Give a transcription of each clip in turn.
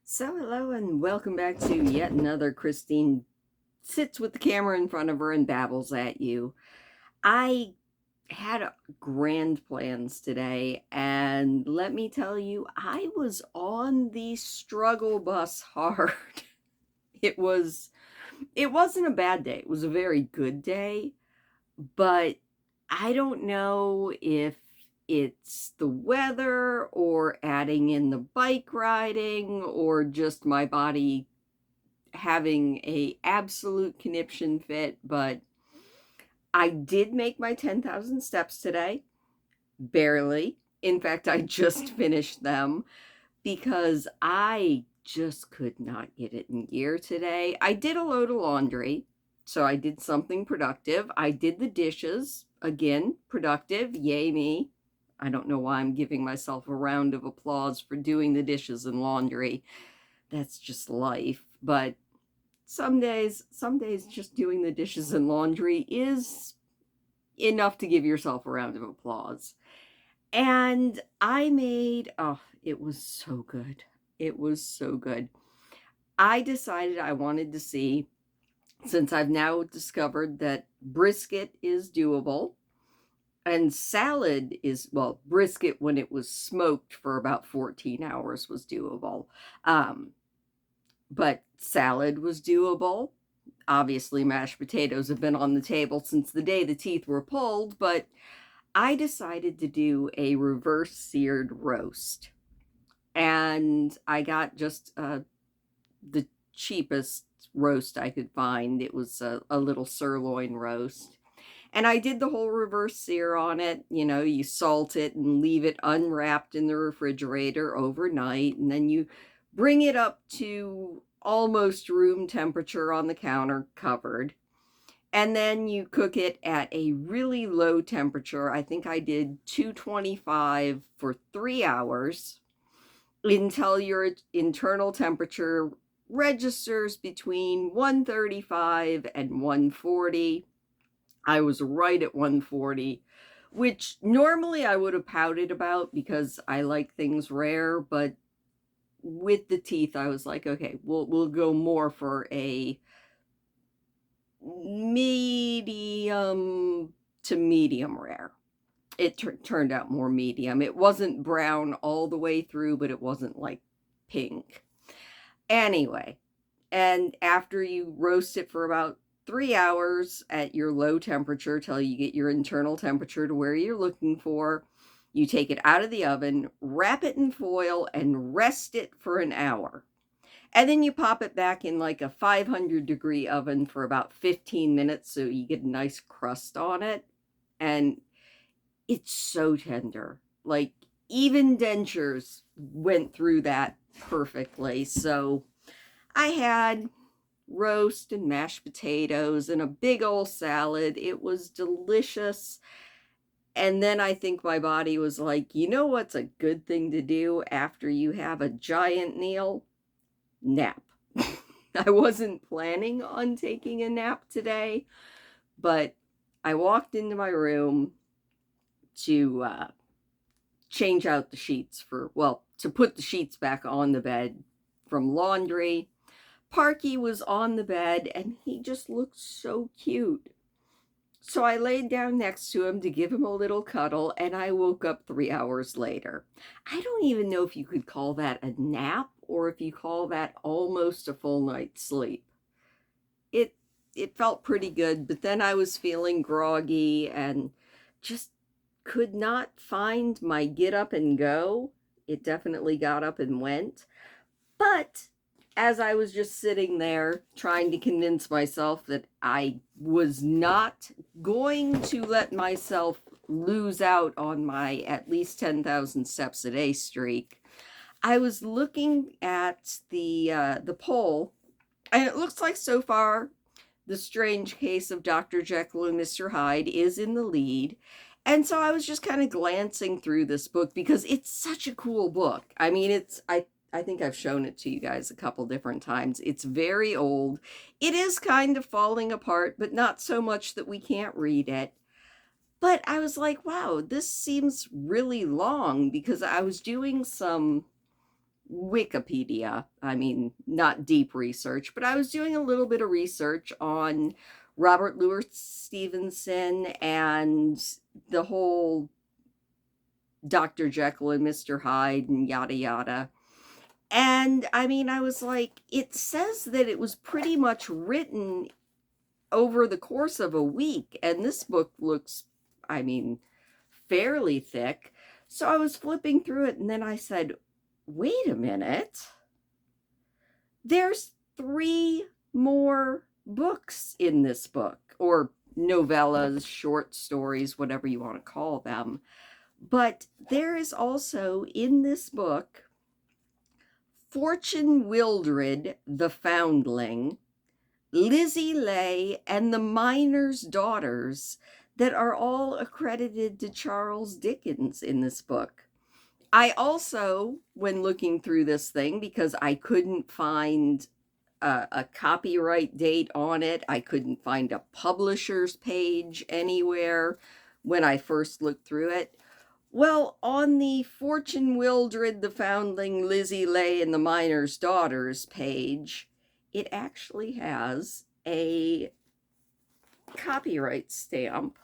So hello and welcome back to yet another Christine sits with the camera in front of her and babbles at you. I had grand plans today, and let me tell you, I was on the struggle bus hard. It was it wasn't a bad day. It was a very good day, but I don't know if it's the weather or adding in the bike riding or just my body having a absolute conniption fit, but I did make my 10,000 steps today. Barely. In fact, I just finished them because I just could not get it in gear today. I did a load of laundry, so I did something productive. I did the dishes, again, productive. Yay me. I don't know why I'm giving myself a round of applause for doing the dishes and laundry. That's just life. But some days just doing the dishes and laundry is enough to give yourself a round of applause. And I made, oh, it was so good. It was so good. I decided I wanted to see, since I've now discovered that brisket is doable and salad is, well, brisket when it was smoked for about 14 hours was doable. Um, but salad was doable. Obviously, mashed potatoes have been on the table since the day the teeth were pulled, but I decided to do a reverse seared roast. And I got just the cheapest roast I could find. It was a little sirloin roast. And I did the whole reverse sear on it. You know, you salt it and leave it unwrapped in the refrigerator overnight. And then you bring it up to almost room temperature on the counter, covered. And then you cook it at a really low temperature. I think I did 225 for 3 hours until your internal temperature registers between 135 and 140. I was right at 140, which normally I would have pouted about because I like things rare, but with the teeth, I was like, okay, we'll go more for a medium to medium rare. It turned out more medium. It wasn't brown all the way through, but it wasn't like pink. Anyway, and after you roast it for about 3 hours at your low temperature till you get your internal temperature to where you're looking for, you take it out of the oven, wrap it in foil, and rest it for an hour. And then you pop it back in like a 500-degree oven for about 15 minutes so you get a nice crust on it. And it's so tender. Like, even dentures went through that perfectly. So I had roast and mashed potatoes and a big old salad. It was delicious. And then I think my body was like, you know what's a good thing to do after you have a giant meal? Nap. I wasn't planning on taking a nap today, but I walked into my room to change out the sheets for, well, to put the sheets back on the bed from laundry. Parky was on the bed and he just looked so cute. So I laid down next to him to give him a little cuddle, and I woke up 3 hours later. I don't even know if you could call that a nap or if you call that almost a full night's sleep. It it felt pretty good, but then I was feeling groggy and just could not find my get up and go. It definitely got up and went. But as I was just sitting there trying to convince myself that I was not going to let myself lose out on my at least 10,000 steps a day streak, I was looking at the poll, and it looks like so far The Strange Case of Dr. Jekyll and Mr. Hyde is in the lead. And so I was just kind of glancing through this book because it's such a cool book. I mean, I think I've shown it to you guys a couple different times. It's very old. It is kind of falling apart, but not so much that we can't read it. But I was like, wow, this seems really long because I was doing some Wikipedia. I mean, not deep research, but I was doing a little bit of research on Robert Louis Stevenson and the whole Dr. Jekyll and Mr. Hyde and yada yada. And I mean, I was like, it says that it was pretty much written over the course of a week. And this book looks, I mean, fairly thick. So I was flipping through it and then I said, wait a minute. There's 3 more books in this book, or novellas, short stories, whatever you want to call them. But there is also in this book Fortune Wildred, the Foundling, Lizzie Lay, and the Miner's Daughters that are all accredited to Charles Dickens in this book. I also, when looking through this thing, because I couldn't find a copyright date on it, I couldn't find a publisher's page anywhere when I first looked through it. Well, on the Fortune Wildred, the Foundling, Lizzie Lay, and the Miner's Daughters page, it actually has a copyright stamp.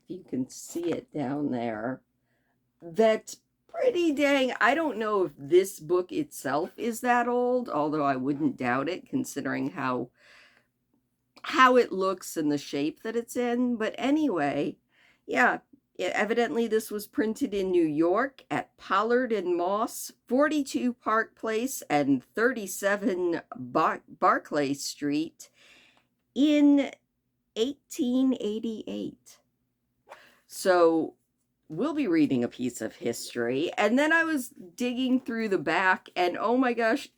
You can see it down there. That's pretty dang. I don't know if this book itself is that old, although I wouldn't doubt it considering how it looks and the shape that it's in. But anyway, yeah, evidently this was printed in New York at Pollard and Moss, 42 Park Place and 37 Barclay Street in 1888. So we'll be reading a piece of history. And then I was digging through the back and oh my gosh,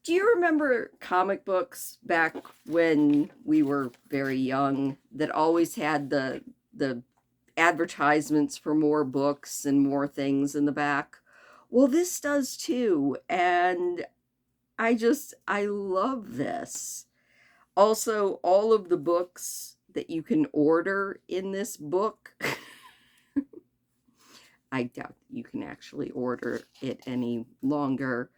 do you remember comic books back when we were very young that always had the advertisements for more books and more things in the back? Well, this does too. And I love this. Also, all of the books that you can order in this book, I doubt you can actually order it any longer,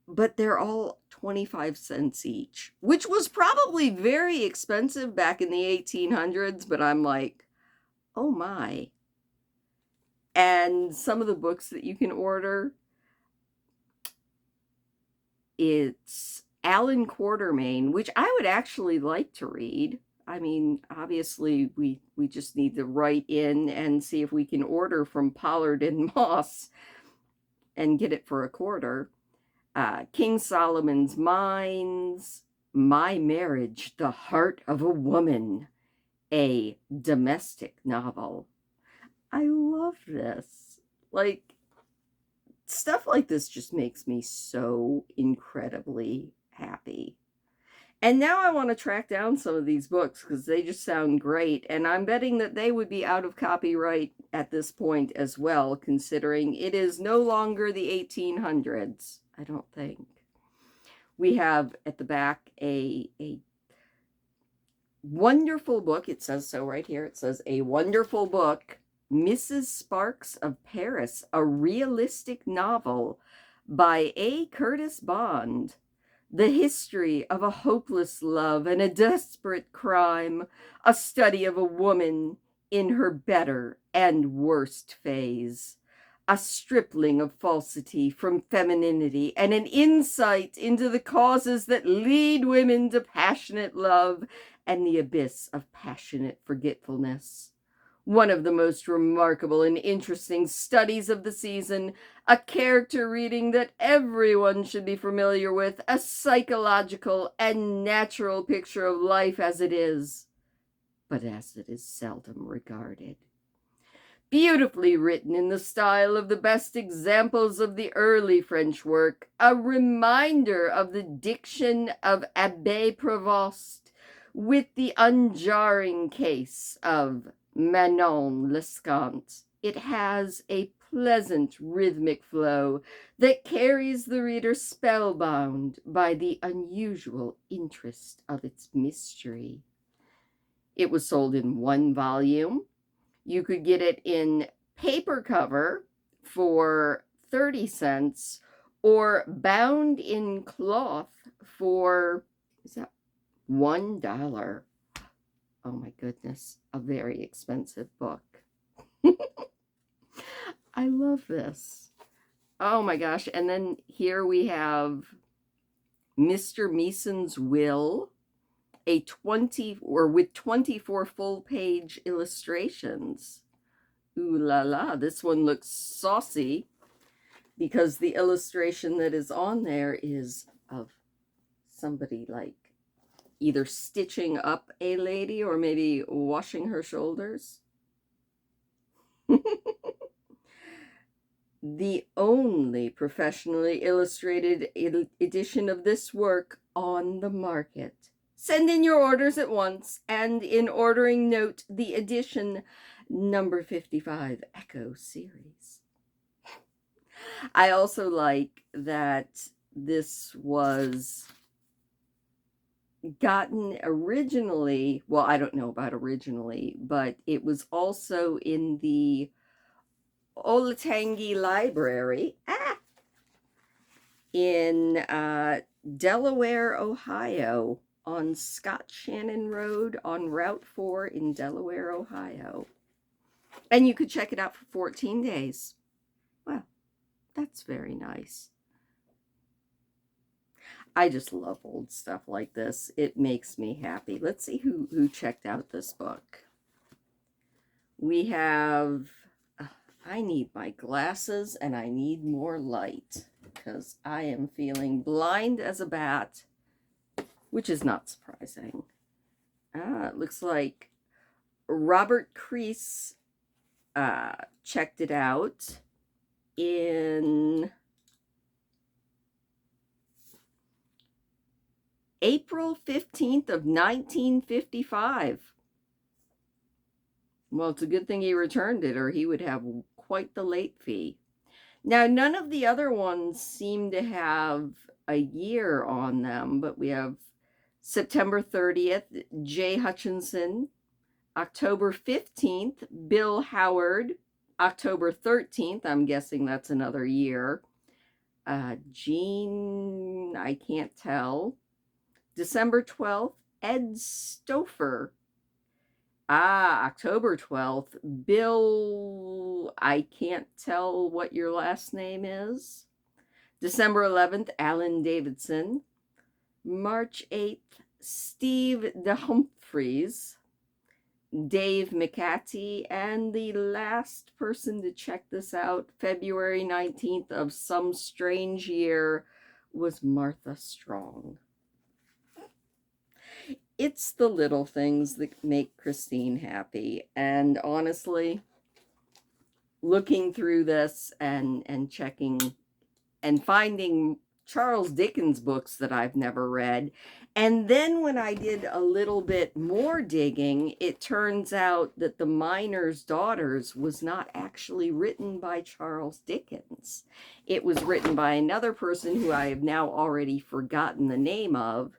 but they're all 25 cents each, which was probably very expensive back in the 1800s, but I'm like, oh my. And some of the books that you can order, it's Alan Quatermain, which I would actually like to read. I mean, obviously, we just need to write in and see if we can order from Pollard and Moss and get it for a quarter. King Solomon's Mines, My Marriage, The Heart of a Woman, a domestic novel. I love this. Like, stuff like this just makes me so incredibly happy. And now I want to track down some of these books because they just sound great. And I'm betting that they would be out of copyright at this point as well, considering it is no longer the 1800s, I don't think. We have at the back a wonderful book. It says so right here. It says, a wonderful book, Mrs. Sparks of Paris, a realistic novel by A. Curtis Bond. The history of a hopeless love and a desperate crime, a study of a woman in her better and worst phase, a stripling of falsity from femininity, and an insight into the causes that lead women to passionate love and the abyss of passionate forgetfulness. One of the most remarkable and interesting studies of the season, a character reading that everyone should be familiar with, a psychological and natural picture of life as it is, but as it is seldom regarded. Beautifully written in the style of the best examples of the early French work, a reminder of the diction of Abbé Prévost, with the unjarring case of Manon Lescant. It has a pleasant rhythmic flow that carries the reader spellbound by the unusual interest of its mystery. It was sold in 1 volume. You could get it in paper cover for 30 cents or bound in cloth for, is that $1? Oh my goodness, a very expensive book. I love this. Oh my gosh. And then here we have Mr. Meeson's Will, a 20 or with 24 full page illustrations. Ooh la la, this one looks saucy because the illustration that is on there is of somebody like either stitching up a lady or maybe washing her shoulders. The only professionally illustrated edition of this work on the market. Send in your orders at once, and in ordering, note the edition number 55 Echo series. I also like that this was gotten originally, well, I don't know about originally, but it was also in the Olatangi Library in Delaware, Ohio, on Scott Shannon Road on Route 4 in Delaware, Ohio. And you could check it out for 14 days. Well, that's very nice. I just love old stuff like this. It makes me happy. Let's see who checked out this book. We have, I need my glasses and I need more light because I am feeling blind as a bat, which is not surprising. It looks like Robert Crease checked it out in April 15th of 1955. Well, it's a good thing he returned it, or he would have quite the late fee. Now, none of the other ones seem to have a year on them, but we have September 30th, Jay Hutchinson. October 15th, Bill Howard. October 13th, I'm guessing that's another year. Gene, I can't tell. December 12th, Ed Stouffer. October 12th, Bill, I can't tell what your last name is. December 11th, Alan Davidson. March 8th, Steve DeHumphreys. Dave McCarty, and the last person to check this out, February 19th of some strange year, was Martha Strong. It's the little things that make Christine happy. And honestly, looking through this and checking and finding Charles Dickens books that I've never read. And then when I did a little bit more digging, it turns out that The Miner's Daughters was not actually written by Charles Dickens. It was written by another person who I have now already forgotten the name of,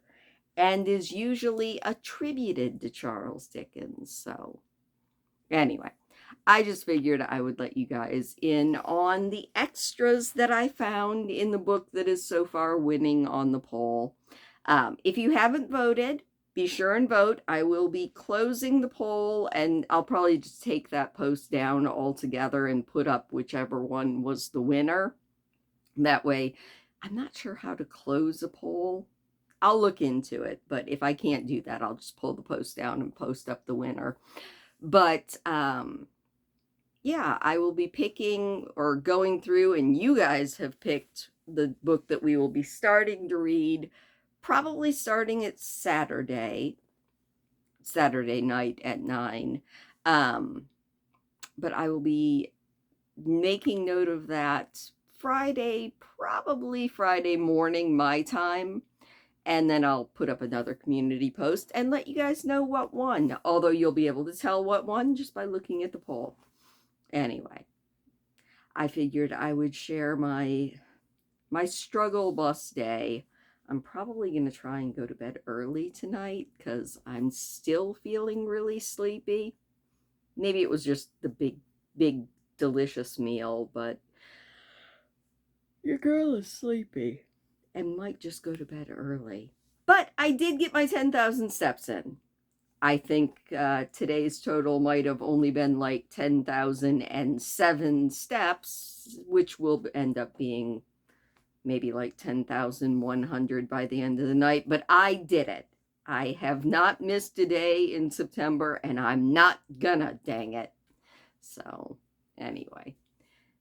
and is usually attributed to Charles Dickens. So anyway, I just figured I would let you guys in on the extras that I found in the book that is so far winning on the poll. If you haven't voted, be sure and vote. I will be closing the poll, and I'll probably just take that post down altogether and put up whichever one was the winner. That way, I'm not sure how to close a poll. I'll look into it, but if I can't do that, I'll just pull the post down and post up the winner. But yeah, I will be picking or going through, and you guys have picked the book that we will be starting to read, probably starting at Saturday night at 9. But I will be making note of that probably Friday morning, my time. And then I'll put up another community post and let you guys know what won. Although you'll be able to tell what won just by looking at the poll. Anyway, I figured I would share my struggle bus day. I'm probably going to try and go to bed early tonight because I'm still feeling really sleepy. Maybe it was just the big, delicious meal, but Your girl is sleepy and might just go to bed early. But I did get my 10,000 steps in. I think today's total might have only been like 10,007 steps, which will end up being maybe like 10,100 by the end of the night. But I did it. I have not missed a day in September, and I'm not gonna, dang it. So anyway,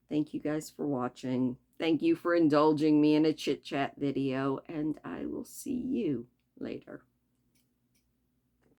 thank you guys for watching. Thank you for indulging me in a chit chat video, and I will see you later.